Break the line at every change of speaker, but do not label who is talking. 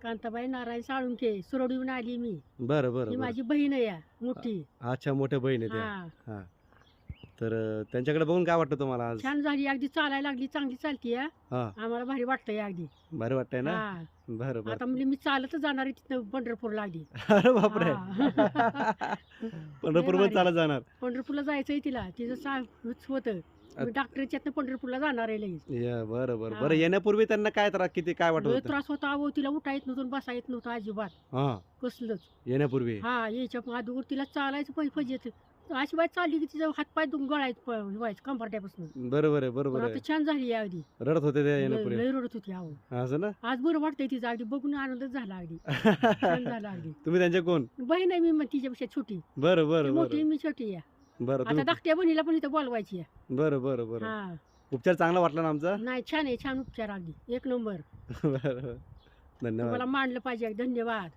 कांताबाई नारायण साळुंखे सुरवडीहून आली मी.
बरं बरं
ही
बरं.
माझी बहीण आहे या, मोठी.
अच्छा, मोठ्या बहीण आहे त्या.
हा
हा. तर त्यांच्याकडे बघून काय वाटतं तुम्हाला आज?
छान झाली, अगदी चालायला लागली, चांगली चालती या.
हा,
आम्हाला भारी वाटतंय अगदी.
भारी वाटतंय ना?
हा
बरं बरं.
आता म्हणजे मी चालतच जाणार आहे तिथं पंढरपूरला अगदी.
अरे बापरे.
हा.
पंढरपूरमध्ये
भारी.
चालत जाणार?
पंढरपूरला जायचंय तिला, तिचं होतं. मी डॉक्टरच्यातनं पंढरपूरला जाणार आहे लगेच.
बरं बरं
हा.
बरं. येण्यापूर्वी त्यांना काय काय वाटत
लय
होतं?
त्रास होता अहो, तिला उठा येत नव्हतं, बसा येत नव्हतं अजिबात
हा,
कसलंच.
येण्यापूर्वी.
हा यायच्या अगोदर तिला चालायचं फजियत. अशी बाय चालली की तिचा हातपाय व्हायचं कंबरट्यापासून.
बरोबर आहे, बरोबर
पण
आहे.
आता छान झाली आहे अगदी.
रडत होते त्या
लय
येण्यापूर्वी.
लय रडत होती अहो.
असं ना?
आज बरं वाटतंय तिचं अगदी, बघून आनंदच झाला अगदी. छान झाला अगदी.
तुम्ही त्यांच्या कोण?
बहीण आहे मी, मग तिच्यापेक्षा छोटी.
बरं
ती
बरं
मोठी
बरं
मी छोटी आहे.
बरं.
आता
तुम्ही
धाकट्या बहिणीला पण इथं बोलवायची आहे.
बरं बरं बरं.
हा
उपचार चांगला वाटला ना आमचा?
नाही, छान आहे, छान उपचार अगदी एक नंबर.
बरं. धन्यवाद.
तुम्हाला मानलं पाहिजे, धन्यवाद.